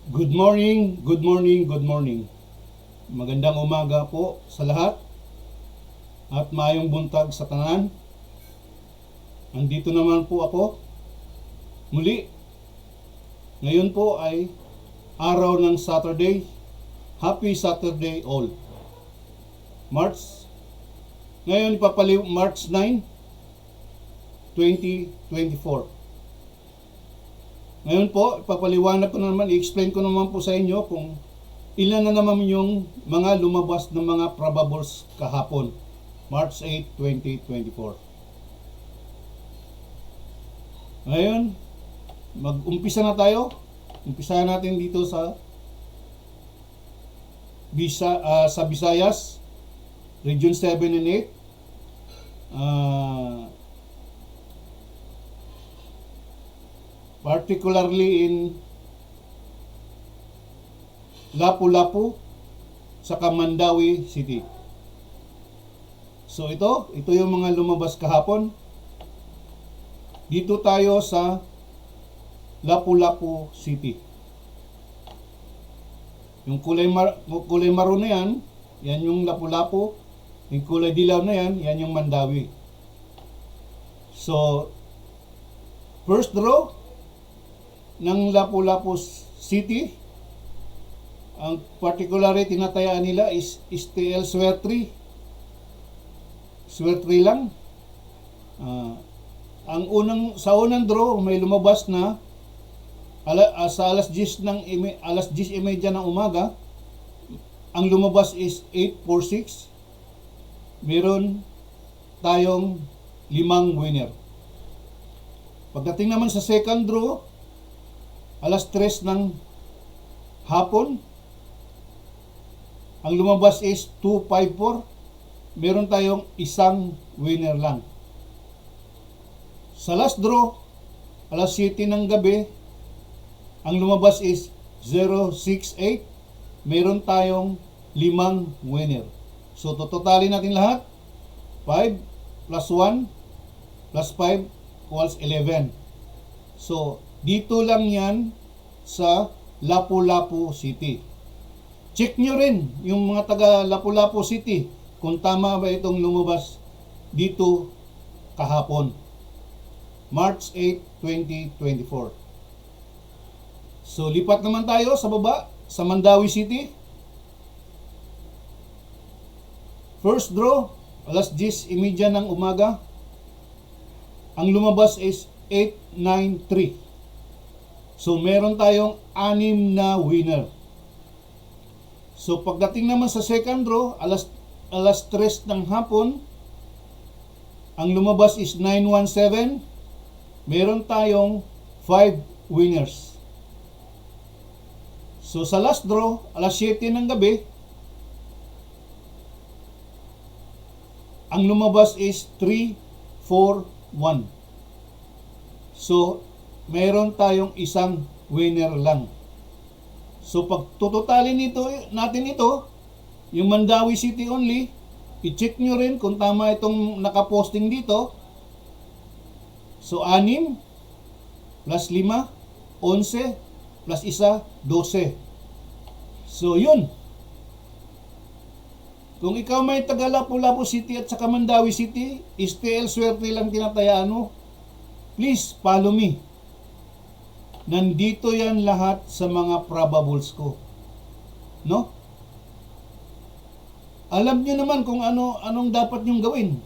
Good morning, good morning, good morning. Magandang umaga po sa lahat at maayong buntag sa tanan. Andito naman po ako muli. Ngayon po ay araw ng Saturday. Happy Saturday all. Ngayon March 9, 2024. Ngayon po, ipapaliwanag ko naman, i-explain ko naman po sa inyo kung ilan na naman yung mga lumabas ng mga probables kahapon, March 8, 2024. Ngayon, mag-umpisa na tayo. Umpisa natin dito sa Visayas, Region 7 and 8. Particularly in Lapu-Lapu sa Mandawi City. So ito yung mga lumabas kahapon. Dito tayo sa Lapu-Lapu City. Yung kulay maroon na yan yung Lapu-Lapu. Yung kulay dilaw na yan yung Mandawi. So first draw ng Lapu-Lapu City, ang particularly tinatayaan nila is STL Swertre lang. Sa unang draw may lumabas na sa alas 10 ng umaga. Ang lumabas is 846. Meron tayong 5 winner. Pagdating naman sa second draw, alas 3 ng hapon, ang lumabas is 254. Meron tayong isang winner lang. Sa last draw, alas 7 ng gabi, ang lumabas is 068. Meron tayong 5 winner. So, totalin natin lahat. 5 plus 1 plus 5 equals 11. So, dito lang yan sa Lapu-Lapu City. Check nyo rin yung mga taga Lapu-Lapu City kung tama ba itong lumabas dito kahapon, March 8, 2024. So lipat naman tayo sa baba sa Mandawi City. First draw, alas 10:30 ng umaga. Ang lumabas is 893. So, meron tayong 6 na winner. So, pagdating naman sa second draw, alas 3 ng hapon, ang lumabas is 917. Meron tayong 5 winners. So, sa last draw, alas 7 ng gabi, ang lumabas is 341. So, mayroon tayong isang winner lang. So pag tututalin natin ito, yung Mandawi City only, i-check nyo rin kung tama itong nakaposting dito. So 6 plus 5, 11 plus 1, 12. So yun. Kung ikaw may taga Lapu-Lapu City at saka Mandawi City, STL Swertre lang tinatayaan mo, please follow me. Nandito yan lahat sa mga probables ko. No? Alam nyo naman kung anong dapat nyong gawin.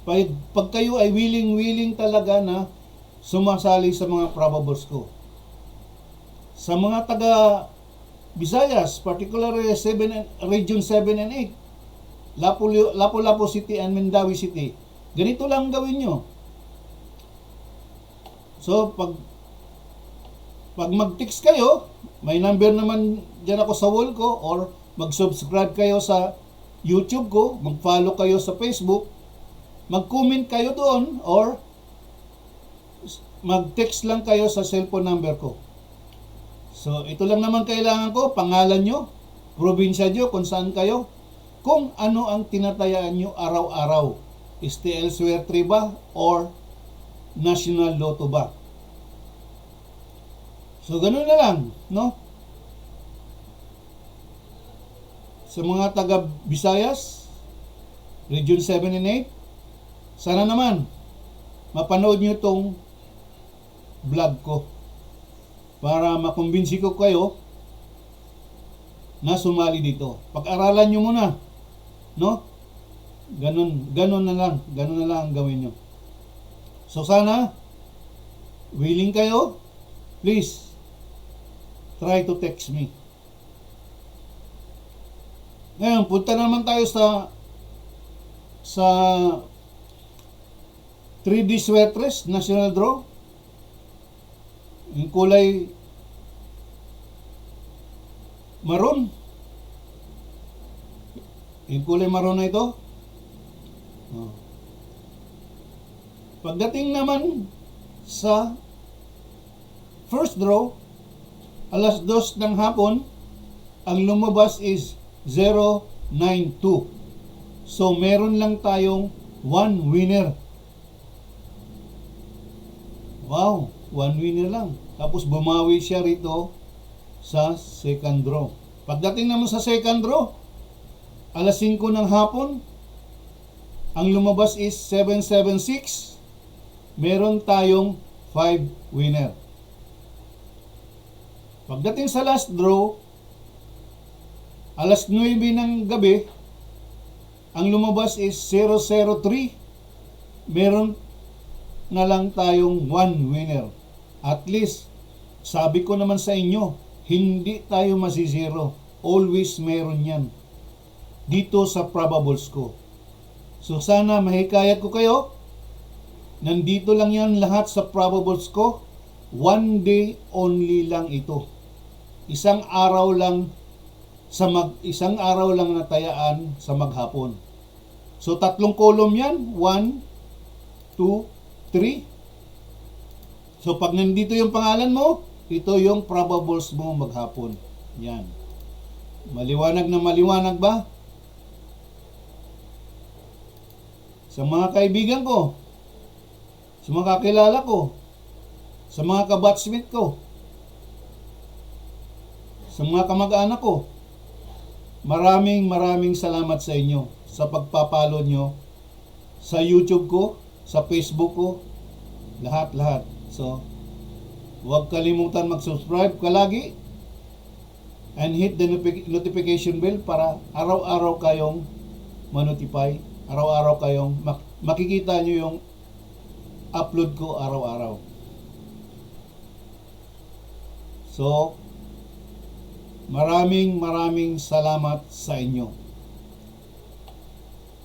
Pag kayo ay willing talaga na sumasali sa mga probables ko. Sa mga taga Visayas, particularly Region 7 and 8, Lapu-Lapu City and Mandawi City, ganito lang gawin nyo. So, pag mag-text kayo, may number naman dyan ako sa wall ko, or mag-subscribe kayo sa YouTube ko, mag-follow kayo sa Facebook, mag-comment kayo doon, or mag-text lang kayo sa cellphone number ko. So, ito lang naman kailangan ko, pangalan nyo, probinsya nyo, kung saan kayo, kung ano ang tinatayaan nyo araw-araw. STL Swertre ba or National Lotto ba? So, ganun na lang, no? sa mga taga Visayas, Region 7 and 8, sana naman mapanood nyo tong vlog ko para makumbinsi ko kayo na sumali dito. Pag-aralan nyo muna, no? Ganun na lang ang gawin nyo. So sana willing kayo, please try to text me. Ngayon, punta naman tayo sa 3D Sweatres National Draw. Yung kulay maroon. Yung kulay maroon na ito. Oh. Pagdating naman sa first draw, alas 2 ng hapon, ang lumabas is 092. So, meron lang tayong 1 winner. Wow, 1 winner lang. Tapos bumawi siya rito sa second draw. Pagdating naman sa second draw, alas 5 ng hapon, ang lumabas is 776. Meron tayong 5 winner. Pagdating sa last draw, alas 9 ng gabi, ang lumabas is 003. Meron na lang tayong 1 winner. At least, sabi ko naman sa inyo, hindi tayo masisiro. Always meron yan dito sa probables ko. So sana mahikayat ko kayo. Nandito lang yan lahat sa probables ko. 1 day only lang ito. Isang araw lang natayaan sa maghapon. So 3 column yan, 1, 2, 3. So pag nandito yung pangalan mo, ito yung probables mo maghapon. Yan. Maliwanag na maliwanag ba? Sa mga kaibigan ko, sa mga kakilala ko, sa mga kabatchmate ko, sa mga kamag-anak ko, maraming salamat sa inyo sa pagpapalo nyo sa YouTube ko, sa Facebook ko, lahat. So, huwag kalimutan mag-subscribe palagi and hit the notification bell para araw-araw kayong ma-notify, araw-araw kayong makikita nyo yung upload ko araw-araw. So, maraming salamat sa inyo.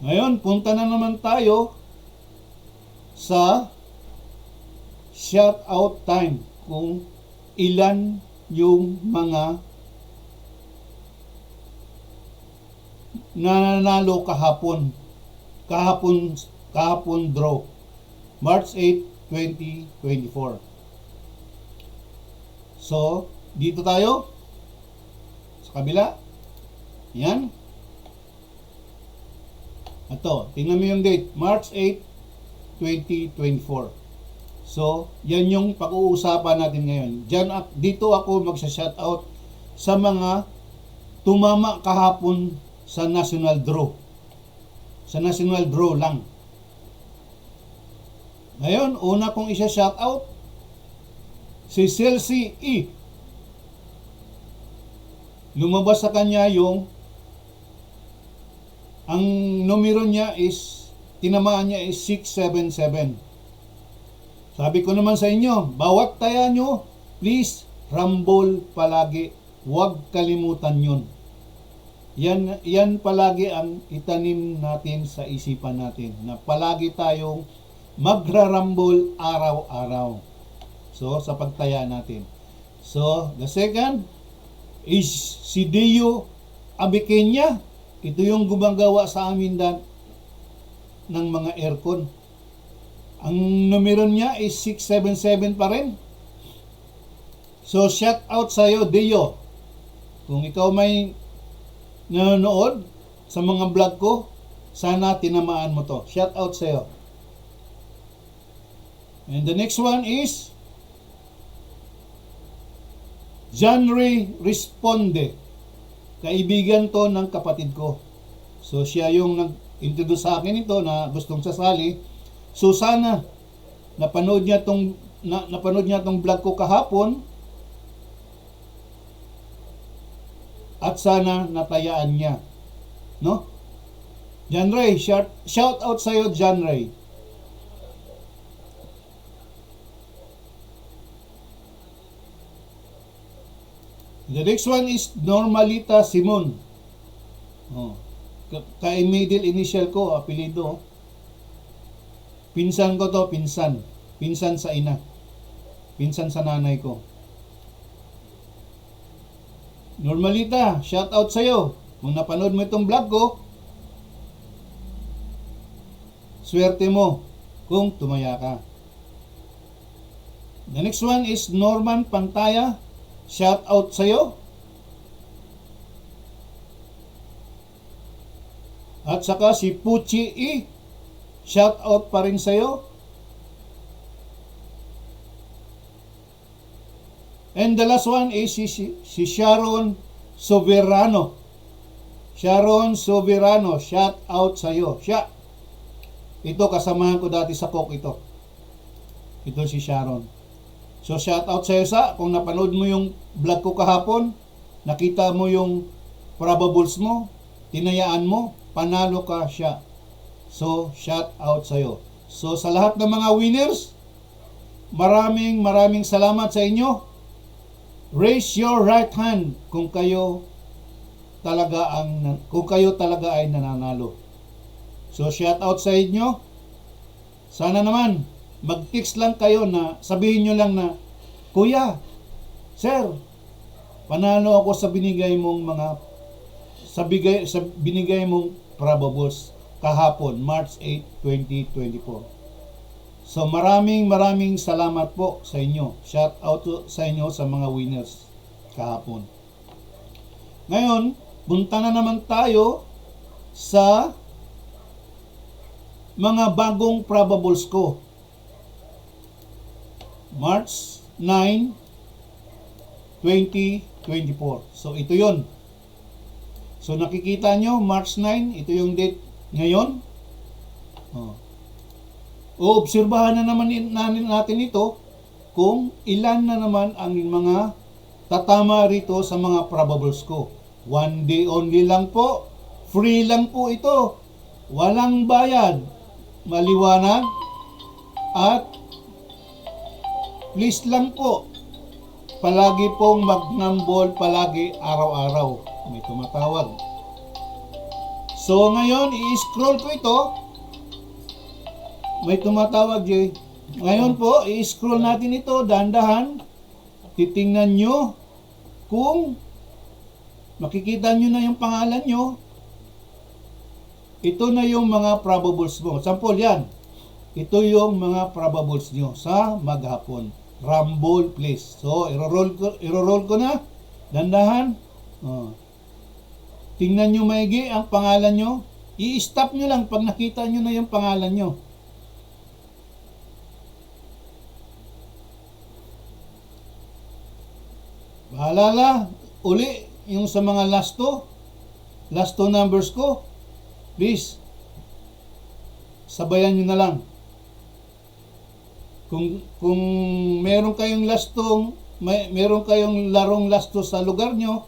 Ngayon, punta na naman tayo sa shout out time, kung ilan yung mga nananalo kahapon draw March 8, 2024. So, dito tayo sa kabila. Yan. Ito, tingnan mo yung date, March 8, 2024. So, yan yung pag-uusapan natin ngayon. Dito ako magsa-shoutout sa mga tumama kahapon sa national draw. Sa national draw lang. Ngayon, una kong isa-shoutout si Chelsea E. Lumabas sa kanya ang numero niya is, tinamaan niya is 677. Sabi ko naman sa inyo, bawat taya nyo, please, rumble palagi. Huwag kalimutan yun. Yan palagi ang itanim natin sa isipan natin, na palagi tayong magra-rumble araw-araw. So, sa pagtaya natin. So, the second is si Dio Abekenya. Ito yung gumagawa sa amin ng mga aircon. Ang numero niya is 677 pa rin. So, shout out sa'yo, Dio. Kung ikaw may nanonood sa mga vlog ko, sana tinamaan mo to. Shout out sa'yo. And the next one is Janry Responde. Kaibigan to ng kapatid ko. So siya yung nag-introduce sa akin ito na gustong sasali. So sana napanood niya tong vlog ko kahapon at sana natayaan niya. No? John Ray, shout out sa iyo, John Ray. The next one is Normalita Simon. Oh. Kay middle initial ko, apelido. Pinsan ko to, pinsan. Pinsan sa ina. Pinsan sa nanay ko. Normalita, shout out sa'yo. Kung napanood mo itong vlog ko, swerte mo kung tumaya ka. The next one is Norman Pantaya. Shout out sa'yo. At saka si Puchi E. Shout out pa rin sa'yo. And the last one is si Sharon Soberano. Sharon Soberano, shout out sa'yo. Siya. Ito, kasamahan ko dati sa Coke ito. Ito si Sharon. So shout out sa'yo sa, kung napanood mo yung vlog ko kahapon, nakita mo yung probables mo, tinayaan mo, panalo ka siya. So shout out sa'yo. So sa lahat ng mga winners, maraming salamat sa inyo. Raise your right hand kung kayo talaga ay nananalo. So shout out sa inyo. Sana naman mag-text lang kayo na sabihin nyo lang na, Kuya, Sir, panalo ako sa binigay mong sa binigay mong probables kahapon, March 8, 2024. So maraming salamat po sa inyo. Shout out sa inyo sa mga winners kahapon. Ngayon, punta na naman tayo sa mga bagong probables ko. March 9, 2024. So ito yon. So nakikita nyo, March 9, ito yung date ngayon. Obserbahan na naman natin ito kung ilan na naman ang mga tatama rito sa mga probables ko. One day only lang po. Free lang po ito. Walang bayad. Maliwanag. At please lang po, palagi pong magnambol palagi araw-araw. May tumatawag. So ngayon, i-scroll ko ito. May tumatawag, Jay. Ngayon po, i-scroll natin ito, dahan-dahan. Titingnan nyo kung makikita nyo na yung pangalan nyo. Ito na yung mga probables mo. Sample yan. Ito yung mga probables nyo sa maghapon. Rumble, please. So, i-roll ko na. Dandahan. Tingnan nyo maigi ang pangalan nyo. I-stop nyo lang pag nakita nyo na yung pangalan nyo. Bahala uli yung sa mga last two numbers ko. Please, sabayan nyo na lang. Kung meron kayong meron kayong larong lasto sa lugar nyo,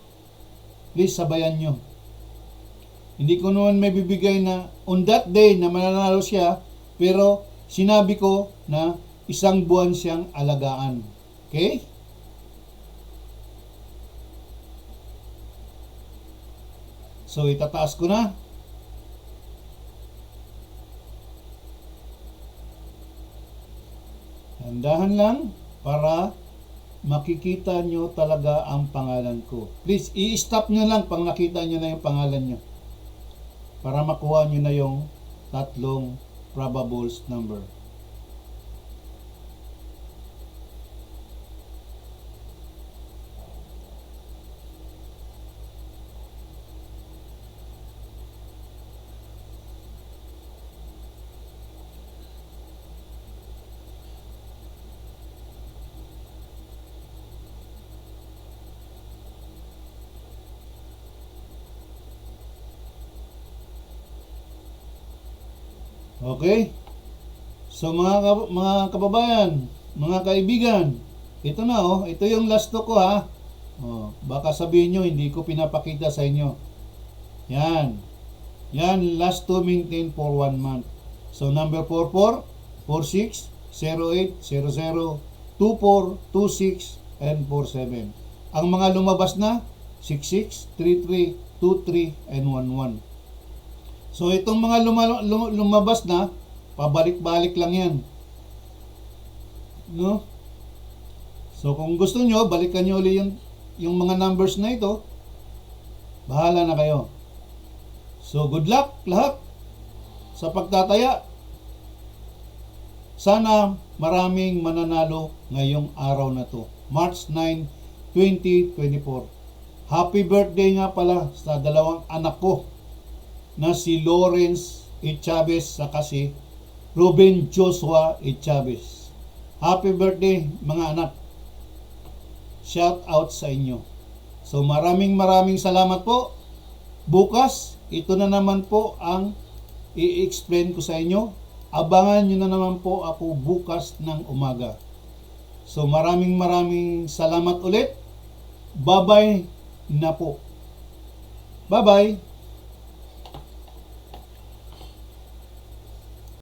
please sabayan nyo. Hindi ko naman may bibigay na on that day na mananalo siya, pero sinabi ko na 1 buwan siyang alagaan. Okay? So itataas ko na. Handahan lang para makikita nyo talaga ang pangalan ko. Please, i-stop nyo lang pag nakita nyo na yung pangalan nyo. Para makuha nyo na yung 3 probables number. Okay? So mga kababayan, mga kaibigan, ito na ito yung last to ko ha. Baka sabihin nyo, hindi ko pinapakita sa inyo. Yan. Yan, last to maintain for 1 month. So number 44, 46, 08, 00, 24, 26, and 47. Ang mga lumabas na, 66, 33, 23, and 11. So itong mga lumabas na, pabalik-balik lang yan. No? So kung gusto nyo, balikan nyo ulit yung mga numbers na ito. Bahala na kayo. So good luck lahat sa pagtataya. Sana maraming mananalo ngayong araw na to. March 9, 2024. Happy birthday nga pala sa dalawang anak ko na si Lawrence E. Chavez saka si Ruben Joshua E. Chavez. Happy birthday mga anak. Shout out sa inyo. So maraming salamat po. Bukas, ito na naman po ang i-explain ko sa inyo. Abangan nyo na naman po ako bukas ng umaga. So maraming salamat ulit. Bye-bye na po. Bye-bye.